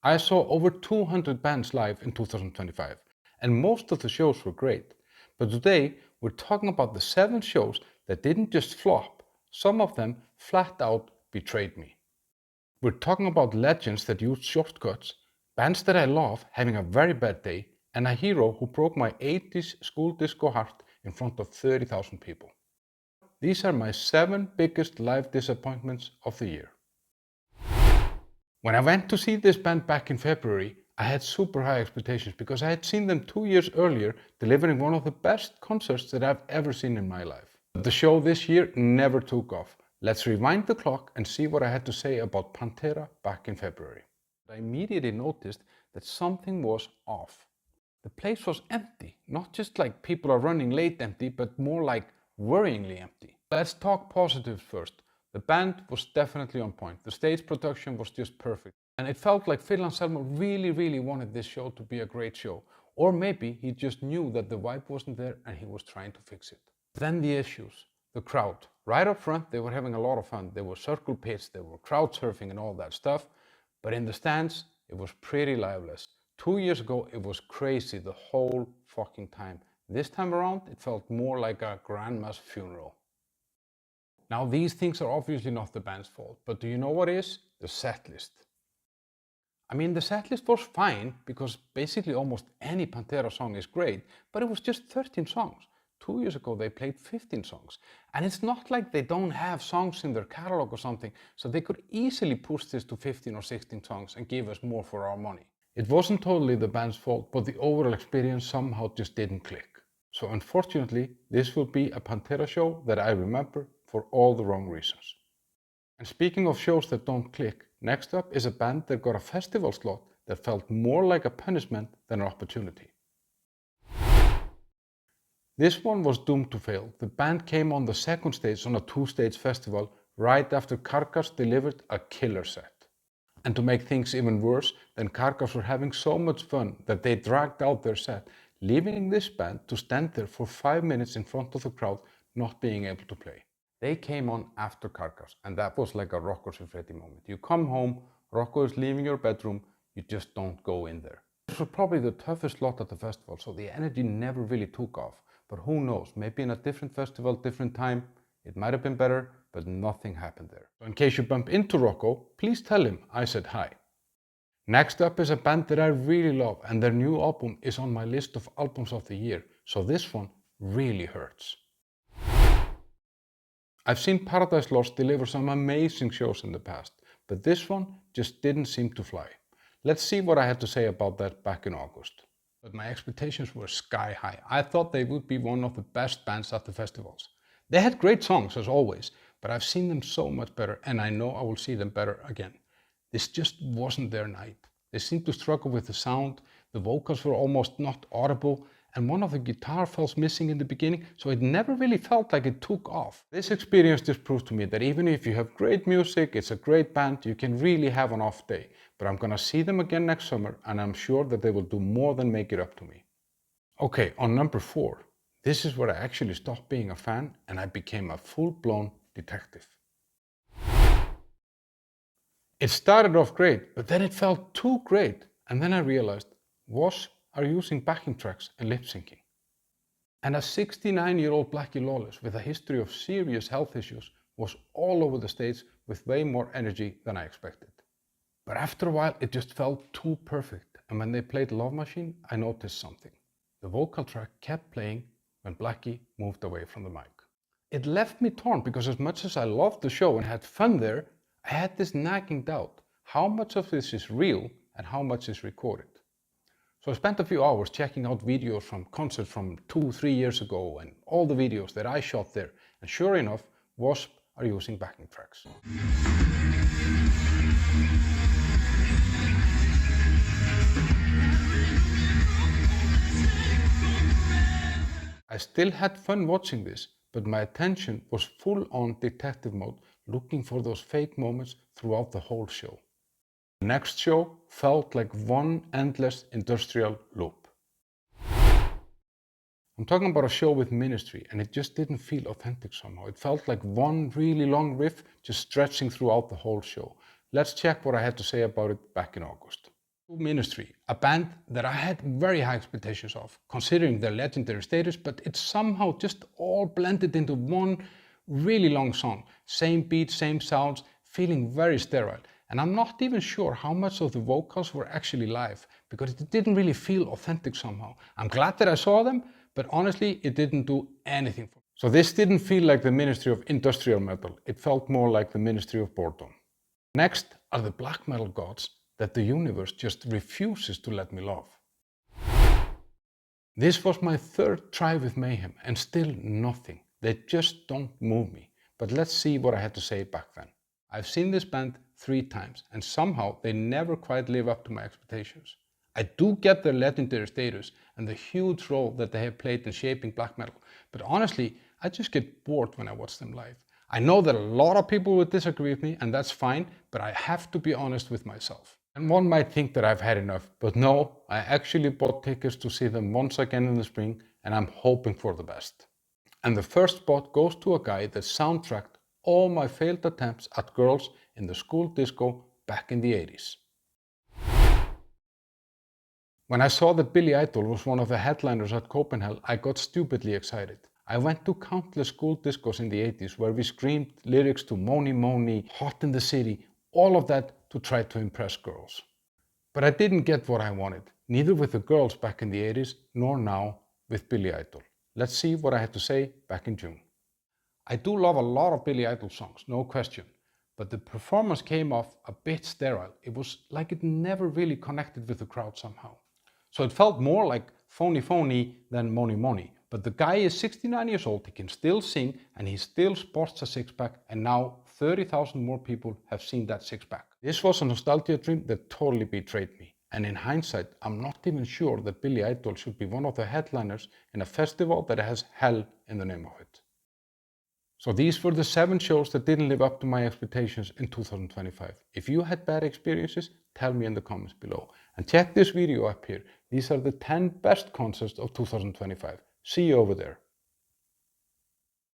I saw over 200 bands live in 2025, and most of the shows were great. But today, we're talking about the 7 shows that didn't just flop, some of them flat out betrayed me. We're talking about legends that used shortcuts, bands that I love having a very bad day, and a hero who broke my 80s school disco heart in front of 30,000 people. These are my 7 biggest live disappointments of the year. When I went to see this band back in February, I had super high expectations because I had seen them 2 years earlier delivering one of the best concerts that I've ever seen in my life. But the show this year never took off. Let's rewind the clock and see what I had to say about Pantera back in February. I immediately noticed that something was off. The place was empty, not just like people are running late empty, but more like worryingly empty. Let's talk positives first. The band was definitely on point. The stage production was just perfect. And it felt like Phil Anselmo really wanted this show to be a great show. Or maybe he just knew that the vibe wasn't there and he was trying to fix it. Then the issues. The crowd. Right up front, they were having a lot of fun. There were circle pits, there were crowd surfing and all that stuff. But in the stands, it was pretty liveless. 2 years ago, it was crazy the whole fucking time. This time around, it felt more like a grandma's funeral. Now, these things are obviously not the band's fault, but do you know what is? The setlist. I mean, the setlist was fine because basically almost any Pantera song is great, but it was just 13 songs. 2 years ago, they played 15 songs. And it's not like they don't have songs in their catalog or something, so they could easily push this to 15 or 16 songs and give us more for our money. It wasn't totally the band's fault, but the overall experience somehow just didn't click. So unfortunately, this will be a Pantera show that I remember for all the wrong reasons. And speaking of shows that don't click, next up is a band that got a festival slot that felt more like a punishment than an opportunity. This one was doomed to fail. The band came on the second stage on a 2-stage festival right after Carcass delivered a killer set. And to make things even worse, then Carcass were having so much fun that they dragged out their set, leaving this band to stand there for 5 minutes in front of the crowd, not being able to play. They came on after Carcass, and that was like a Rocco Siffredi moment. You come home, Rocco is leaving your bedroom, you just don't go in there. This was probably the toughest slot at the festival, so the energy never really took off. But who knows, maybe in a different festival, different time, it might have been better, but nothing happened there. So in case you bump into Rocco, please tell him I said hi. Next up is a band that I really love, and their new album is on my list of albums of the year, so this one really hurts. I've seen Paradise Lost deliver some amazing shows in the past, but this one just didn't seem to fly. Let's see what I had to say about that back in August. But my expectations were sky high. I thought they would be one of the best bands at the festivals. They had great songs as always, but I've seen them so much better and I know I will see them better again. This just wasn't their night. They seemed to struggle with the sound, the vocals were almost not audible, and one of the guitar felt missing in the beginning, so it never really felt like it took off. This experience just proved to me that even if you have great music, it's a great band, you can really have an off day. But I'm gonna see them again next summer, and I'm sure that they will do more than make it up to me. Okay, on number 4. This is where I actually stopped being a fan and I became a full-blown detective. It started off great, but then it felt too great, and then I realized Wasp are using backing tracks and lip syncing. And a 69-year-old Blackie Lawless with a history of serious health issues was all over the stage with way more energy than I expected. But after a while it just felt too perfect, and when they played Love Machine, I noticed something. The vocal track kept playing when Blackie moved away from the mic. It left me torn because as much as I loved the show and had fun there, I had this nagging doubt. How much of this is real and how much is recorded? So I spent a few hours checking out videos from concerts from 2-3 years ago and all the videos that I shot there, and sure enough, Wasp are using backing tracks. I still had fun watching this, but my attention was full-on detective mode, looking for those fake moments throughout the whole show. The next show felt like one endless industrial loop. I'm talking about a show with Ministry, and it just didn't feel authentic somehow. It felt like one really long riff just stretching throughout the whole show. Let's check what I had to say about it back in August. Ministry, a band that I had very high expectations of, considering their legendary status, but it somehow just all blended into one really long song. Same beat, same sounds, feeling very sterile. And I'm not even sure how much of the vocals were actually live, because it didn't really feel authentic somehow. I'm glad that I saw them, but honestly, it didn't do anything for me. So this didn't feel like the Ministry of Industrial Metal. It felt more like the Ministry of Boredom. Next are the black metal gods that the universe just refuses to let me love. This was my third try with Mayhem and still nothing. They just don't move me. But let's see what I had to say back then. I've seen this band 3 times and somehow they never quite live up to my expectations. I do get their legendary status and the huge role that they have played in shaping black metal, but honestly, I just get bored when I watch them live. I know that a lot of people would disagree with me and that's fine, but I have to be honest with myself. And one might think that I've had enough, but no, I actually bought tickets to see them once again in the spring and I'm hoping for the best. And the first spot goes to a guy that soundtracked all my failed attempts at girls in the school disco back in the 80s. When I saw that Billy Idol was one of the headliners at Copenhell, I got stupidly excited. I went to countless school discos in the 80s where we screamed lyrics to Moni Moni, Hot in the City, all of that to try to impress girls. But I didn't get what I wanted, neither with the girls back in the 80s, nor now with Billy Idol. Let's see what I had to say back in June. I do love a lot of Billy Idol songs, no question, but the performance came off a bit sterile. It was like it never really connected with the crowd somehow. So it felt more like phony phony than Moni Moni. But the guy is 69 years old, he can still sing and he still sports a six-pack and now 30,000 more people have seen that six-pack. This was a nostalgia dream that totally betrayed me. And in hindsight, I'm not even sure that Billy Idol should be one of the headliners in a festival that has hell in the name of it. So these were the 7 shows that didn't live up to my expectations in 2025. If you had bad experiences, tell me in the comments below. And check this video up here. These are the 10 best concerts of 2025. See you over there.